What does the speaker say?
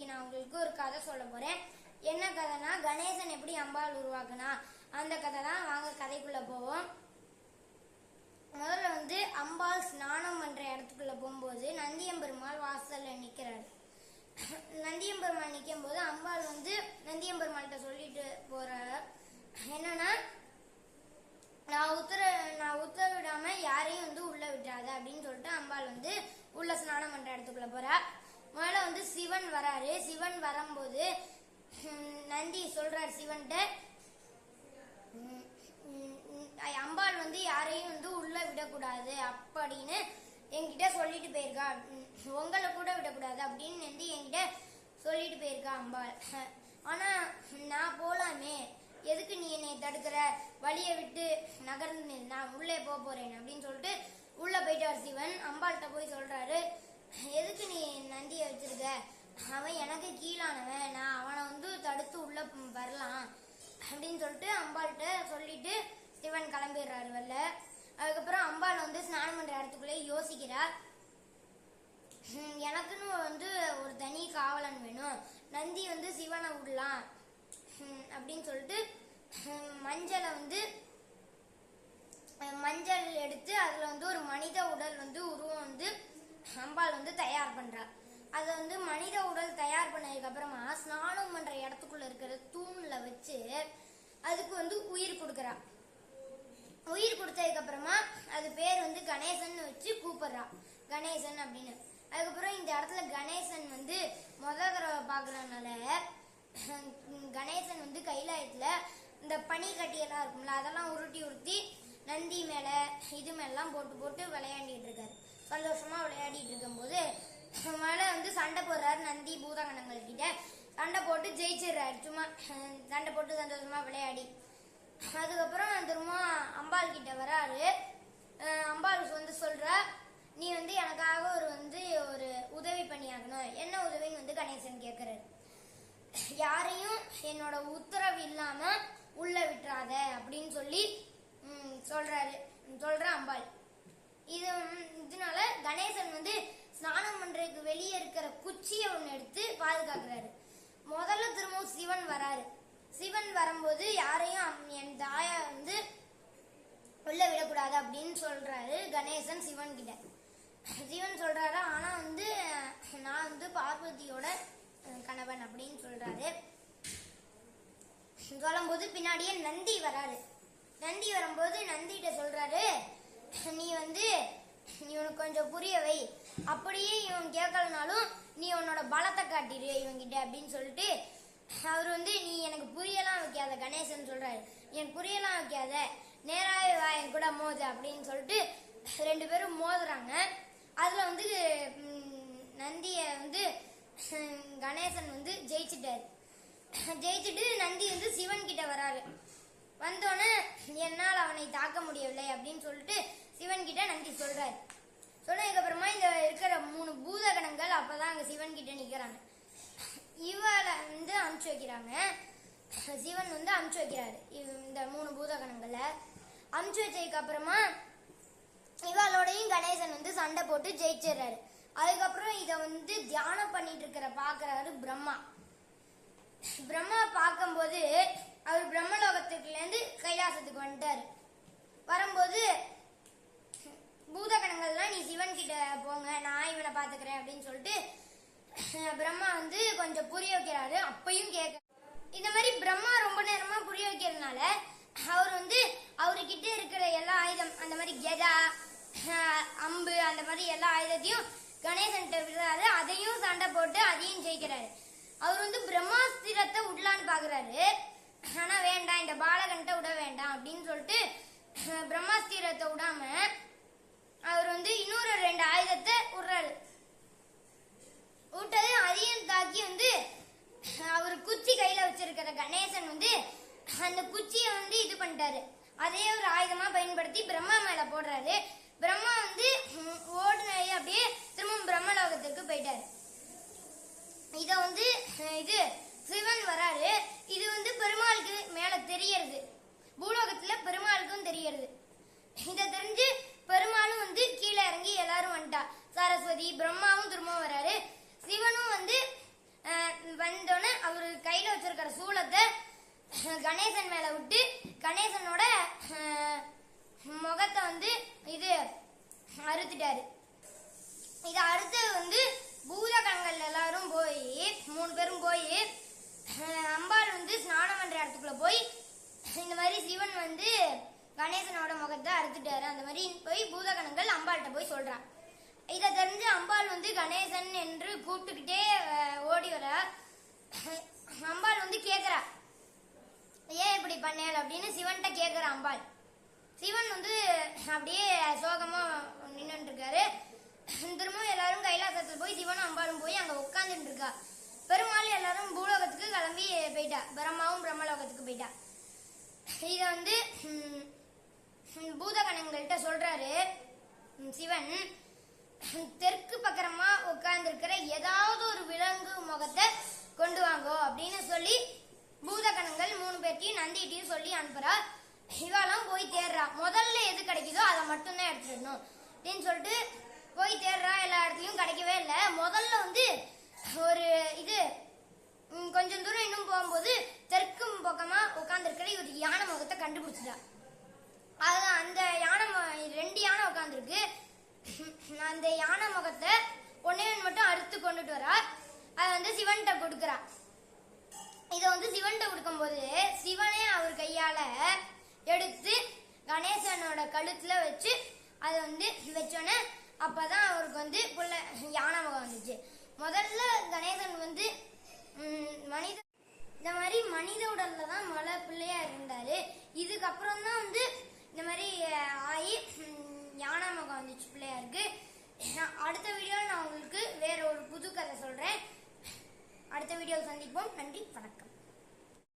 நான் உங்களுக்கு ஒரு கதை சொல்ல போறேன். என்ன கதைனா, கணேசன் எப்படி அம்பாள் உருவாக்குனா அந்த கதை தான். வாங்க கதைக்குள்ள போவோம். முதல்ல அம்பாள் ஸ்நானம் பண்ற இடத்துக்குள்ள போகும்போது நந்தியம்பெருமாள் வாசல்ல நிக்கிறாரு. நந்தியம்பெருமாள் நிற்கும் போது அம்பாள் நந்தியம்பெருமாள்கிட்ட சொல்லிட்டு போற என்னன்னா, நான் உத்தரவிடாம யாரையும் உள்ள விட்டாத அப்படின்னு சொல்லிட்டு அம்பாள் உள்ள ஸ்நானம் பண்ற இடத்துக்குள்ள போறா. முதல்ல சிவன் வராரு. சிவன் வரும்போது நந்தி சொல்றாரு சிவன்கிட்ட, அம்பாள் யாரையும் உள்ள விடக்கூடாது அப்படின்னு என்கிட்ட சொல்லிட்டு போயிருக்கா, உங்களை கூட விடக்கூடாது அப்படின்னு என்கிட்ட சொல்லிட்டு போயிருக்கா அம்பாள். ஆனா நான் போலாமே, எதுக்கு நீ என்னை தடுக்கிற, வழியை விட்டு நகர்ந்து நான் உள்ளே போறேன் அப்படின்னு சொல்லிட்டு உள்ள போயிட்டார் சிவன். அம்பாள்கிட்ட போய் சொல்றாரு, எதுக்கு நீ நந்தியை வச்சிருக்க, அவன் எனக்கு கீழானவன், நான் அவனை தடுத்து உள்ள வரலாம் அப்படின்னு சொல்லிட்டு அம்பாள்கிட்ட சொல்லிட்டு சிவன் கிளம்பிடுறாரு வெளில. அதுக்கப்புறம் அம்பாள் ஸ்நானம் பண்ற இடத்துக்குள்ளே யோசிக்கிறார், எனக்குன்னு ஒரு தனி காவலன் வேணும், நந்தி சிவனை விடலாம் அப்படின்னு சொல்லிட்டு மஞ்சள் எடுத்து அதுல ஒரு மனித உடல் உருவம் அம்பாள் தயார் பண்றா. அதை மனித உடல் தயார் பண்ணதுக்கு அப்புறமா ஸ்நானம் பண்ற இடத்துக்குள்ள இருக்கிற தூண்ல வச்சு அதுக்கு உயிர் கொடுக்கறா. உயிர் கொடுத்ததுக்கு அப்புறமா அது பேர் கணேசன் வச்சு கூப்பிடுறா, கணேசன் அப்படின்னு. அதுக்கப்புறம் இந்த இடத்துல கணேசன் முதல் தடவை பாக்குறதுனால கணேசன் கைலாயத்துல இந்த பனி கட்டியெல்லாம் இருக்கும்ல, அதெல்லாம் உருட்டி நந்தி மேல இது மேலாம் போட்டு விளையாடிட்டு இருக்காரு. சந்தோஷமா விளையாடிட்டு இருக்கும் போது மேல சண்டை போடுறாரு. நந்தி பூதகணங்கள் கிட்ட சண்டை போட்டு ஜெயிச்சிடுறாரு, சும்மா சண்டை போட்டு சந்தோஷமா விளையாடி. அதுக்கப்புறம் திரும்ப அம்பாள் கிட்ட வராரு. அம்பாள் சொல்றா, நீ எனக்காக ஒரு உதவி பண்ணியாகணும். என்ன உதவின்னு கணேசன் கேட்கிறாரு. யாரையும் என்னோட உத்தரவு இல்லாம உள்ள விட்டுறாத அப்படின்னு சொல்லி சொல்ற அம்பாள். இதனால கணேசன் ஸ்நானம் பண்றதுக்கு வெளியே இருக்கிற குச்சியை ஒண்ணு எடுத்து பாதுகாக்கிறாரு. முதல்ல திரும்பவும் சிவன் வராரு. சிவன் வரும்போது யாரையும் என் தாயா உள்ள விடக்கூடாது அப்படின்னு சொல்றாரு கணேசன் சிவன் கிட்ட. சிவன் சொல்றாரு, ஆனா நான் பார்வதியோட கணவன் அப்படின்னு சொல்றாரு. சொல்லும் போது பின்னாடியே நந்தி வராரு. நந்தி வரும்போது நந்திகிட்ட சொல்றாரு, நீ இவனுக்கு கொஞ்சம் புரிய வை, அப்படியே இவன் கேட்கலனாலும் நீ உன்னோட பலத்தை காட்டிடு இவன்கிட்ட அப்படின்னு சொல்லிட்டு அவர் நீ எனக்கு புரியலாம் வைக்காத, கணேசன் சொல்றாரு, எனக்கு புரியலாம் வைக்காத, நேராவே வா என் கூட மோது அப்படின்னு சொல்லிட்டு ரெண்டு பேரும் மோதுறாங்க. அதுல நந்திய கணேசன் ஜெயிச்சுட்டாரு. ஜெயிச்சுட்டு நந்தி சிவன் கிட்ட வராரு. வந்தோடனே என்னால் அவனை தாக்க முடியவில்லை அப்படின்னு சொல்லிட்டு சிவன் கிட்ட நந்தி சொல்றாரு. சொன்னதுக்கு அப்புறமா இந்த இருக்கிற 3 பூதகணங்கள் அப்பதான் அங்க சிவன் கிட்ட நிக்கிறாங்க. இவளை அனுப்பிச்சு வைக்கிறாங்க. சிவன் அனுப்பிச்சு வைக்கிறாரு இந்த 3 பூதகணங்களை. அனுப்பிச்சு வச்சதுக்கு அப்புறமா இவளோடையும் கணேசன் சண்டை போட்டு ஜெயிச்சிடுறாரு. அதுக்கப்புறம் இத தியானம் பண்ணிட்டு இருக்கிற பாக்குறாரு பிரம்மா. பிரம்மா பார்க்கும்போது அவர் பிரம்மலோகத்துக்குல இருந்து கைலாசத்துக்கு வந்துட்டாரு. வரும்போது பூதகணங்கள்லாம் நீ சிவன் கிட்ட போங்க, நான் இவனை பாத்துக்கிறேன் அப்படின்னு சொல்லிட்டு பிரம்மா கொஞ்சம் புரிய வைக்கிறாரு. அப்பையும் கேட்க இந்த மாதிரி பிரம்மா ரொம்ப நேரமா புரிய வைக்கிறதுனால அவர் அவர்கிட்ட இருக்கிற எல்லா ஆயுதம், அந்த மாதிரி கெதா அம்பு அந்த மாதிரி எல்லா ஆயுதத்தையும் கணேசன் விடுறாரு. அதையும் சண்டை போட்டு அதையும் ஜெயிக்கிறாரு. அவர் பிரம்மாஸ்திரத்தை விடலான்னு பாக்குறாரு. ஆனா வேண்டாம், இந்த பாலகன்ட்ட விட வேண்டாம் அப்படின்னு சொல்லிட்டு பிரம்மாஸ்திரத்தை விடாம அவர் இன்னொரு 2 ஆயுதத்தை விடுறாரு. விட்டது அதையும் தாக்கி அவர் குச்சி கையில வச்சிருக்கிற கணேசன் அந்த குச்சியை இது பண்ணிட்டாரு. அதே ஒரு ஆயுதமா பயன்படுத்தி பிரம்மா மேல போடுறாரு. பிரம்மா ஓடுன அப்படியே திரும்ப பிரம்மலோகத்துக்கு போயிட்டாரு. இது சிவன் வராரு. இது பெருமாளுக்கு மேல தெரியறது, பூலோகத்துல பெருமாளுக்கும் தெரியறது. இத தெரிஞ்சு பெருமாளும் கீழே இறங்கி எல்லாரும் வந்துட்டா. சரஸ்வதி பிரம்மாவும் திரும்ப வராரு. சிவனும் அறுத்துட்டாரு. இதை அடுத்து வந்து பூத கணங்கள் எல்லாரும் போய் 3 பேரும் போய் அம்பாள் வந்து ஸ்நானம் பண்ற இடத்துக்குள்ள போய் இந்த மாதிரி சிவன் வந்து கணேசனோட முகத்தை அறுத்துட்டாரு அந்த மாதிரி போய் பூதகணங்கள் அம்பாள்கிட்ட போய் சொல்றான். இதை தெரிஞ்சு அம்பாள் வந்து கணேசன் என்று கூப்பிட்டுக்கிட்டே ஓடி வர அம்பாள் வந்து கேக்குறா, ஏன் இப்படி பண்ணேன் அப்படின்னு சிவன்கிட்ட கேக்குற அம்பாள். சிவன் வந்து அப்படியே சோகமா நின்னுட்டு இருக்காரு. திரும்பவும் எல்லாரும் கைலாசத்துல போய் சிவனும் அம்பாளும் போய் அங்க உட்காந்துட்டு இருக்கா. பெருமாள் எல்லாரும் பூலோகத்துக்கு கிளம்பி போயிட்டா. பிரம்மாவும் பிரம்மலோகத்துக்கு போயிட்டா. இத வந்து பூதகணங்கள்கிட்ட சொல்றாரு சிவன், தெற்கு பக்கரமா உட்கார்ந்து இருக்கிற ஏதாவது ஒரு விலங்கு முகத்தை கொண்டு வாங்கோ அப்படின்னு சொல்லி பூதகணங்கள் 3 பேர்த்தையும் நந்திட்டையும் சொல்லி அனுப்புறா. இவாலாம் போய் தேடுறா. முதல்ல எது கிடைக்குதோ அதை மட்டும்தான் எடுத்துடணும் அப்படின்னு சொல்லிட்டு போய் தேடுறா. எல்லா இடத்துலயும் கிடைக்கவே இல்லை. முதல்ல வந்து ஒரு இது கொஞ்சம் தூரம் இன்னும் போகும்போது தெற்கு பக்கமா உட்கார்ந்து இருக்கிற ஒரு யானை முகத்தை கண்டுபிடிச்சிட்டா. அதுதான் அந்த யானை 2 யானை உட்காந்துருக்கு. அந்த யானை முகத்தை ஒன்னே மட்டும் அறுத்து கொண்டுட்டு வரா. அதை வந்து சிவன்கிட்ட கொடுக்குறா. இதை வந்து சிவன்கிட்ட கொடுக்கும்போது சிவனே அவர் கையால எடுத்து கணேசனோட கழுத்துல வச்சு அதை வந்து வச்சோன்னே அப்பதான் அவருக்கு வந்து யானை முகம் வந்துச்சு. முதல்ல கணேசன் வந்து இந்த மாதிரி மனித உடல்ல தான் பிள்ளையா இருந்தாரு. இதுக்கப்புறம் தான் வந்து இந்த மாதிரி ஆகி யானை முகம் வந்துச்சு பிள்ளையாருக்கு. அடுத்த வீடியோவில் நான் உங்களுக்கு வேற ஒரு புது கதை சொல்றேன். அடுத்த வீடியோவில் சந்திப்போம். நன்றி, வணக்கம்.